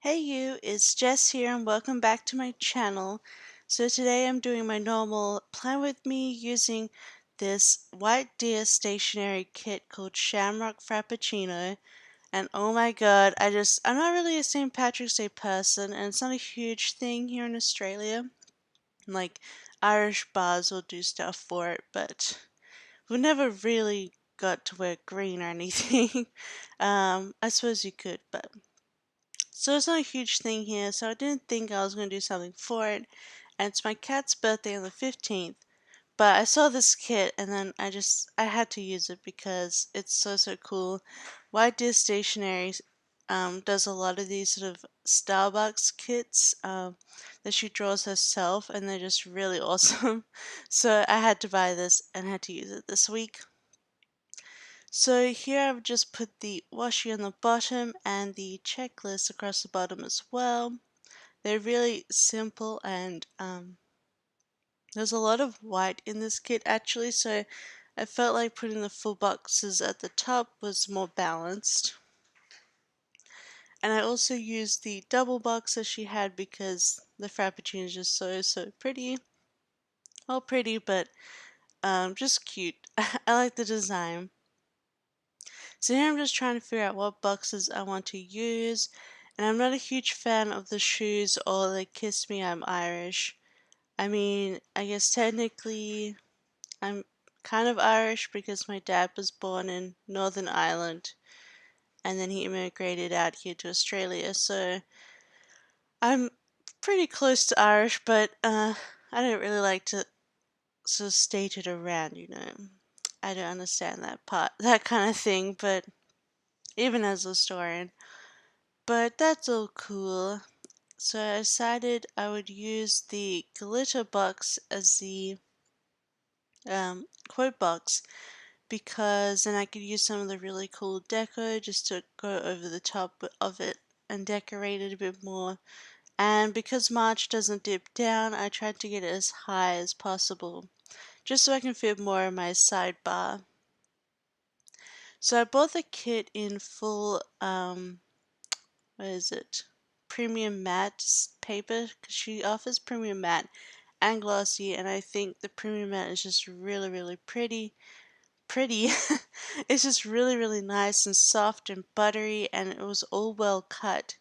Hey you, it's Jess here and welcome back to my channel. So today I'm doing my normal plan with me using this white deer stationery kit called Shamrock Frappuccino. And oh my god, I'm not really a St. Patrick's Day person and it's not a huge thing here in Australia. Like Irish bars will do stuff for it, but we never really got to wear green or anything. I suppose you could, but so it's not a huge thing here, so I didn't think I was going to do something for it. And it's my cat's birthday on the 15th. But I saw this kit and then I had to use it because it's so cool. White Deer Stationery does a lot of these sort of Starbucks kits that she draws herself and they're just really awesome. So I had to buy this and had to use it this week. So here I've just put the washi on the bottom and the checklist across the bottom as well. They're really simple and there's a lot of white in this kit actually, so I felt like putting the full boxes at the top was more balanced. And I also used the double box that she had because the Frappuccino is just so pretty. Well, pretty, but just cute. I like the design. So here I'm just trying to figure out what boxes I want to use. And I'm not a huge fan of the shoes or the Kiss Me I'm Irish. I mean, I guess technically I'm kind of Irish because my dad was born in Northern Ireland and then he immigrated out here to Australia. So I'm pretty close to Irish, but I don't really like to sort of state it around. I don't understand that part, that kind of thing, but even as a historian. But that's all cool. So I decided I would use the glitter box as the quote box because then I could use some of the really cool deco just to go over the top of it and decorate it a bit more. And because March doesn't dip down, I tried to get it as high as possible just so I can fit more in my sidebar. So I bought the kit in full, what is it? Premium matte paper because she offers premium matte and glossy, and I think the premium matte is just really pretty. It's just really nice and soft and buttery, and it was all well cut.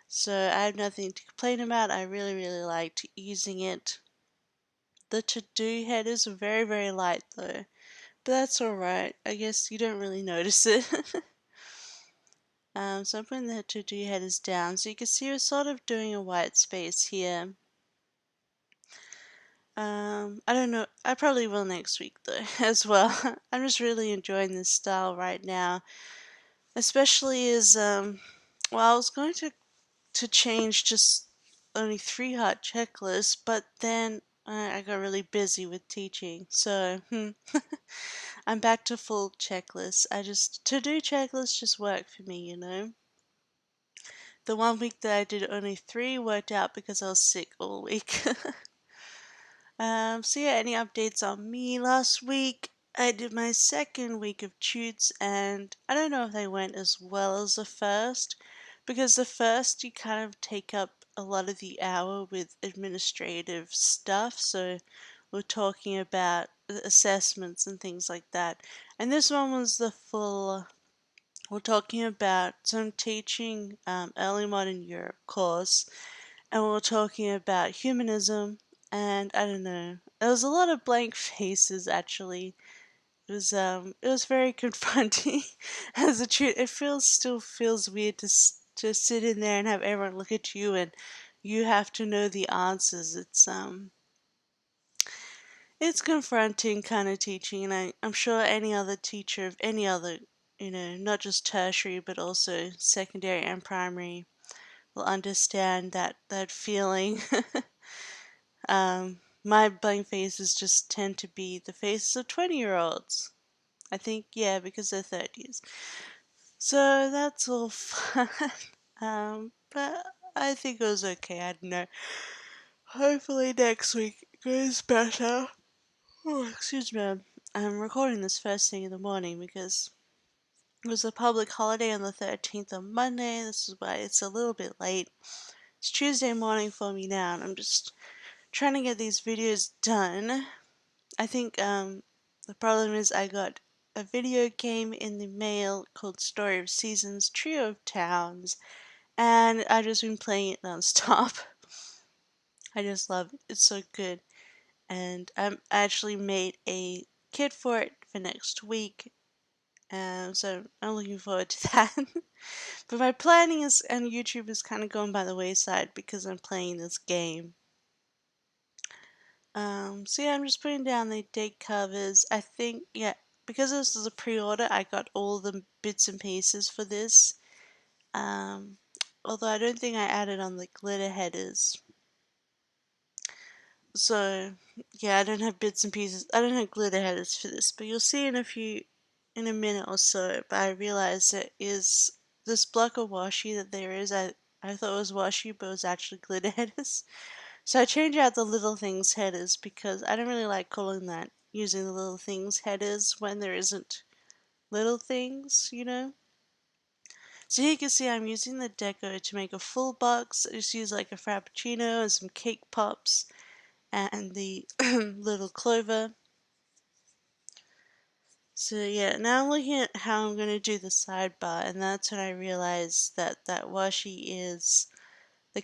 So I have nothing to complain about. I really liked using it. The to-do head is very light though, but that's alright. I guess you don't really notice it. So I'm putting the to-do headers down so you can see we're sort of doing a white space here. I don't know. I probably will next week though, as well. I'm just really enjoying this style right now, especially as well. I was going to change just only 3 heart checklists, but then I got really busy with teaching, so I'm back to full checklists. To-do checklists just work for me. The one week that I did only 3 worked out because I was sick all week. So yeah, any updates on me? Last week I did my second week of tutes and I don't know if they went as well as the first because the first you kind of take up a lot of the hour with administrative stuff, so we're talking about assessments and things like that. And this one was the full, we're talking about some teaching early modern Europe course, and we were talking about humanism, and I don't know. There was a lot of blank faces actually. It was very confronting as a truth. Still feels weird to sit in there and have everyone look at you and you have to know the answers. It's confronting kind of teaching, and I'm sure any other teacher of any other, not just tertiary but also secondary and primary will understand that feeling. My blank faces just tend to be the faces of 20-year-olds. I think, yeah, because they're 30s. So that's all fun. But I think it was okay. I don't know. Hopefully next week goes better. Oh, excuse me. I'm recording this first thing in the morning because It was a public holiday on the 13th on Monday. This is why it's a little bit late. It's Tuesday morning for me now, and I'm just trying to get these videos done. I think the problem is I got a video game in the mail called Story of Seasons, Trio of Towns, and I've just been playing it non-stop. I just love it. It's so good. And I actually made a kit for it for next week, so I'm looking forward to that. But my planning is and YouTube is kind of going by the wayside because I'm playing this game. So yeah, I'm just putting down the date covers. I think, yeah, because this is a pre-order, I got all the bits and pieces for this. Um, Although I don't think I added on the glitter headers. So yeah, I don't have bits and pieces. I don't have glitter headers for this, but you'll see in a minute or so. But I realized there is this block of washi that there is. I thought it was washi, but it was actually glitter headers. So I changed out the little things headers because I don't really like calling that using the little things headers when there isn't little things, you know? So here you can see I'm using the deco to make a full box. I just use like a Frappuccino and some cake pops and the little clover. So yeah, now I'm looking at how I'm going to do the sidebar, and that's when I realized that the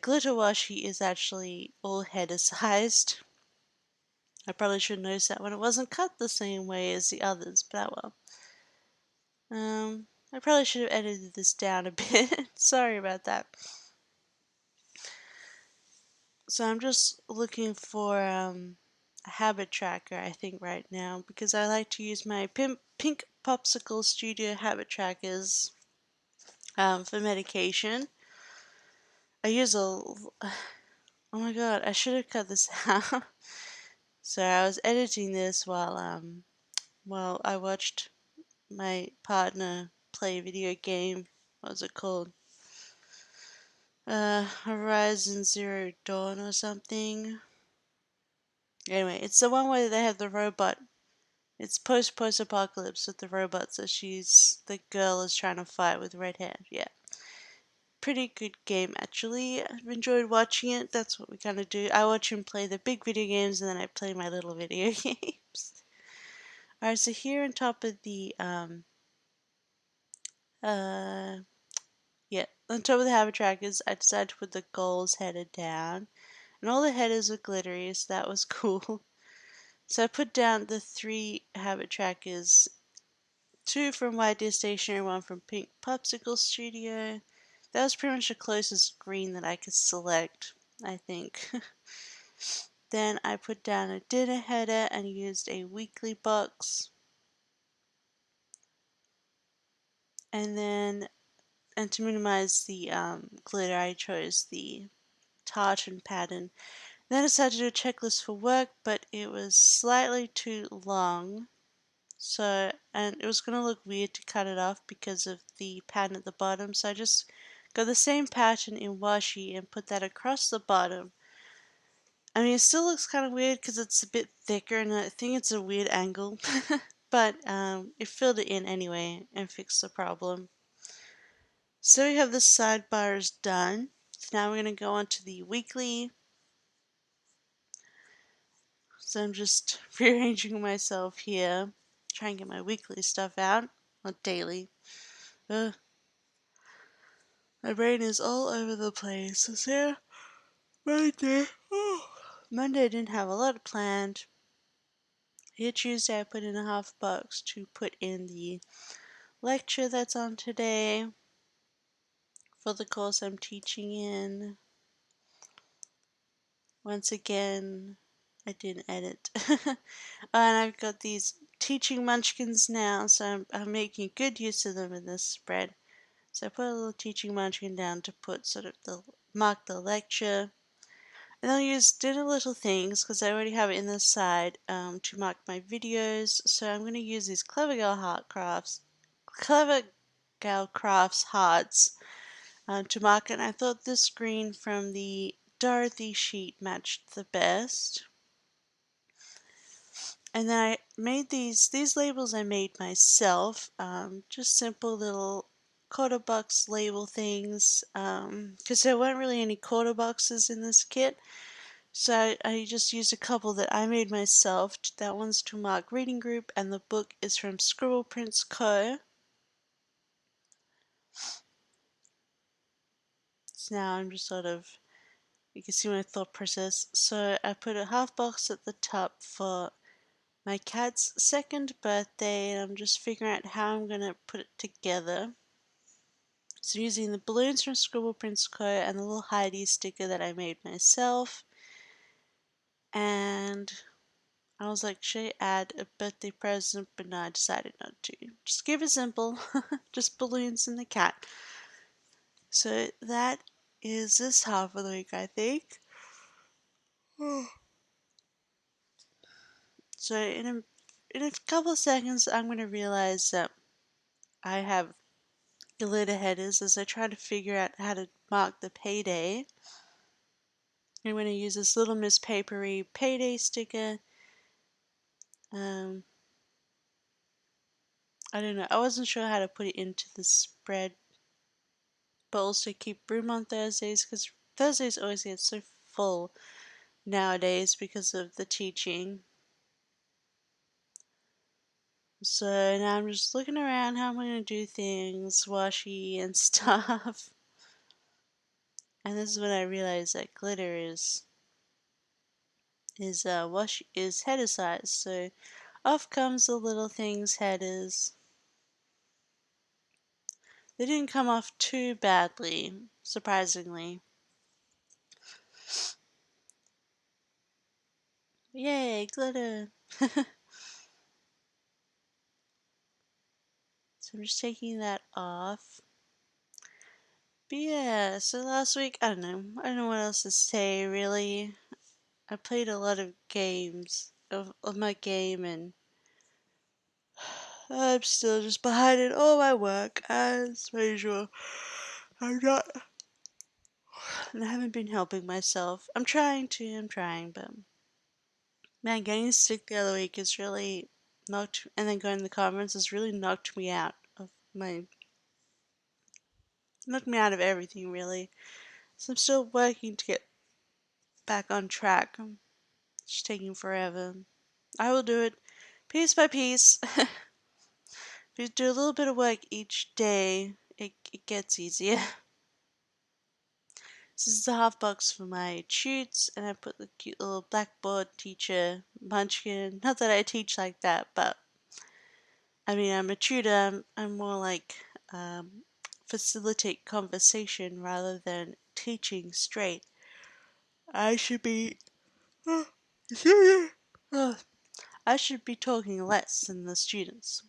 glitter washi is actually all header sized. I probably should have noticed that when it wasn't cut the same way as the others, but oh well. I probably should have edited this down a bit. Sorry about that. So I'm just looking for a habit tracker, I think, right now, because I like to use my pink Popsicle Studio habit trackers for medication. I use oh my god, I should have cut this out. So I was editing this while I watched my partner play a video game. What was it called? Horizon Zero Dawn or something. Anyway, it's the one where they have the robot. It's post-apocalypse with the robots that the girl is trying to fight with red hair. Yeah. Pretty good game, actually. I've enjoyed watching it. That's what we kind of do. I watch him play the big video games and then I play my little video games. Alright, so here on top of the, yeah, on top of the habit trackers, I decided to put the goals header down. And all the headers were glittery, so that was cool. So I put down the 3 habit trackers, 2 from White Deer Stationery, 1 from Pink Popsicle Studio. That was pretty much the closest green that I could select, I think. Then I put down a dinner header and used a weekly box. And to minimize the glitter, I chose the tartan pattern. Then I decided to do a checklist for work, but it was slightly too long. And it was going to look weird to cut it off because of the pattern at the bottom. So I just got the same pattern in washi and put that across the bottom. I mean, it still looks kind of weird because it's a bit thicker and I think it's a weird angle. But it filled it in anyway and fixed the problem. So we have the sidebars done. So now we're going to go on to the weekly. So I'm just rearranging myself here. Trying to get my weekly stuff out. Not daily. Ugh. My brain is all over the place. So yeah, Monday. Oh. Monday I didn't have a lot planned. Here Tuesday I put in a half box to put in the lecture that's on today for the course I'm teaching in. Once again, I didn't edit. And I've got these teaching munchkins now, so I'm making good use of them in this spread. So I put a little teaching munchkin down to put mark the lecture. And I'll did a little things because I already have it in the side to mark my videos. So I'm going to use these Clever Gal Crafts hearts to mark it. And I thought this green from the Dorothy sheet matched the best. And then I made these labels I made myself, just simple little quarter box label things, because there weren't really any quarter boxes in this kit. So I just used a couple that I made myself. That one's to mark reading group, and the book is from Scribble Prints Co. So now I'm just sort of, you can see my thought process. So I put a half box at the top for my cat's second birthday, and I'm just figuring out how I'm gonna put it together. So I'm using the balloons from Scribble Prints Co. and the little Heidi sticker that I made myself. And I was like, should I add a birthday present? But no, I decided not to. Just keep it simple. Just balloons and the cat. So that is this half of the week, I think. So in a couple of seconds, I'm going to realize that I have glitter headers as I try to figure out how to mark the payday. I'm going to use this Little Miss Papery payday sticker. Um, I don't know. I wasn't sure how to put it into the spread, but also keep room on Thursdays because Thursdays always get so full nowadays because of the teaching. So now I'm just looking around how I'm going to do things, washi and stuff. And this is when I realized that glitter is header size. So off comes the little things headers. They didn't come off too badly, surprisingly. Yay, glitter! So I'm just taking that off. But yeah, so last week, I don't know what else to say really. I played a lot of games of my game, and I'm still just behind in all my work as usual. I'm not, I haven't been helping myself. I'm trying, but man, getting sick the other week is really and then going to the conference has really knocked me out of everything really. So I'm still working to get back on track. It's just taking forever. I will do it piece by piece. If you do a little bit of work each day, it gets easier. This is the half box for my toots, and I put the cute little blackboard teacher munchkin. Not that I teach like that, but I mean, I'm a tutor. I'm more like facilitate conversation rather than teaching straight. I should be. I should be talking less than the students.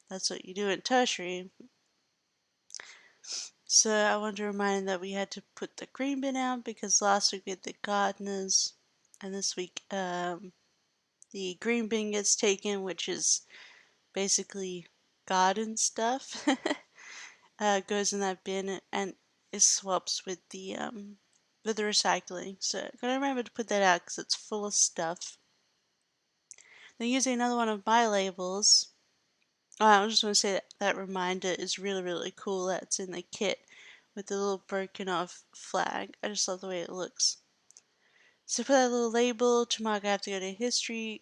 That's what you do in tertiary. So I want to remind that we had to put the green bin out because last week we had the gardeners, and this week the green bin gets taken, which is basically garden stuff. Goes in that bin and it swaps with the recycling. So gotta remember to put that out because it's full of stuff. Then using another one of my labels. Oh, I was just gonna say that reminder is really really cool. That's in the kit with the little broken off flag. I just love the way it looks. So for that little label to mark I have to go to history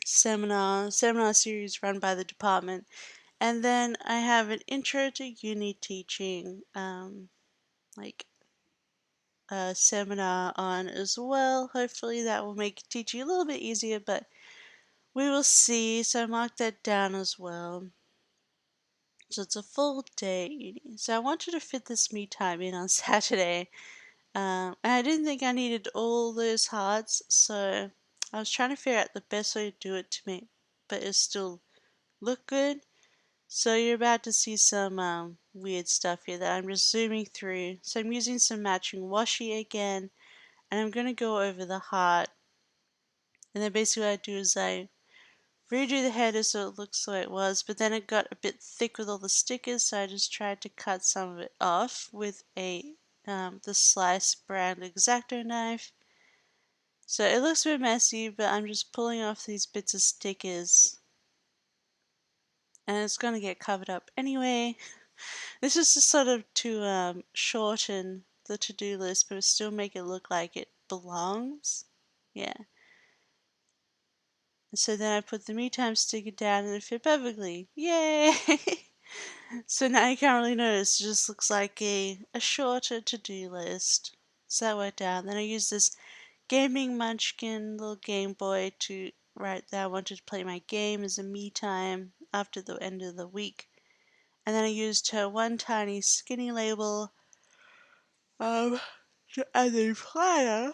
seminar series run by the department. And then I have an intro to uni teaching, like a seminar on as well. Hopefully that will make teaching a little bit easier, but we will see. So I marked that down as well. So it's a full day at uni. So I wanted to fit this me time in on Saturday. And I didn't think I needed all those hearts, so I was trying to figure out the best way to do it to make, but it still look good. So you're about to see some weird stuff here that I'm just zooming through. So I'm using some matching washi again, and I'm gonna go over the heart. And then basically what I do is I redo the header so it looks the way it was, but then it got a bit thick with all the stickers, so I just tried to cut some of it off with the slice brand X-Acto knife. So it looks a bit messy, but I'm just pulling off these bits of stickers. And it's going to get covered up anyway. This is just sort of to shorten the to-do list, but still make it look like it belongs. Yeah. And so then I put the me time sticker down and it fit perfectly. Yay! So now you can't really notice. It just looks like a shorter to-do list. So that worked out. Then I used this gaming munchkin little Game Boy to write that I wanted to play my game as a me time after the end of the week. And then I used her one tiny skinny label as a planner.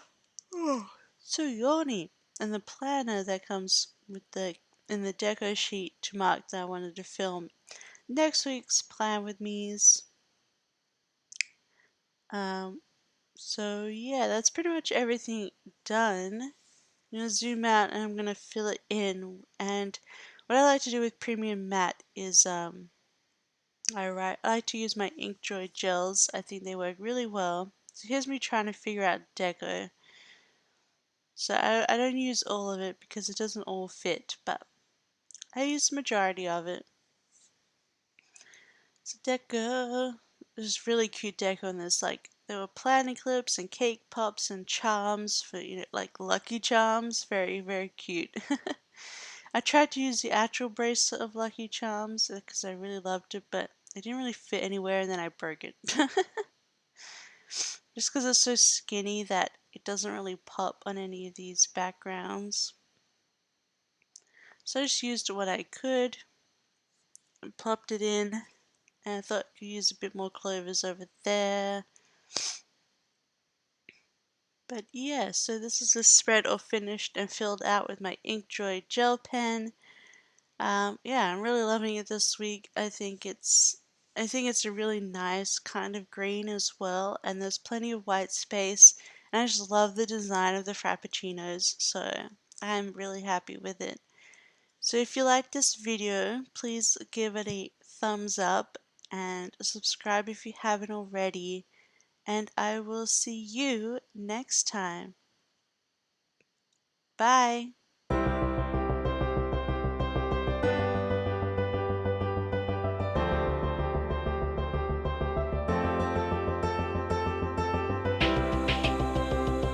Oh, so yawny. And the planner that comes with in the deco sheet to mark that I wanted to film next week's plan with me's. Um, so yeah, that's pretty much everything done. I'm gonna zoom out and I'm gonna fill it in. And what I like to do with premium matte is I like to use my Inkjoy gels. I think they work really well. So here's me trying to figure out deco. So I don't use all of it because it doesn't all fit, but I use the majority of it. So deco, there's really cute deco in this. Like there were planner clips and cake pops and charms for like Lucky Charms. Very very cute. I tried to use the actual bracelet of Lucky Charms because I really loved it, but it didn't really fit anywhere, and then I broke it. Just because it's so skinny that it doesn't really pop on any of these backgrounds. So I just used what I could and plopped it in, and I thought I could use a bit more clovers over there. But yeah, so this is the spread all finished and filled out with my Inkjoy gel pen. Yeah, I'm really loving it this week. I think it's a really nice kind of green as well, and there's plenty of white space. And I just love the design of the Frappuccinos, so I'm really happy with it. So if you like this video, please give it a thumbs up and subscribe if you haven't already. And I will see you next time. Bye.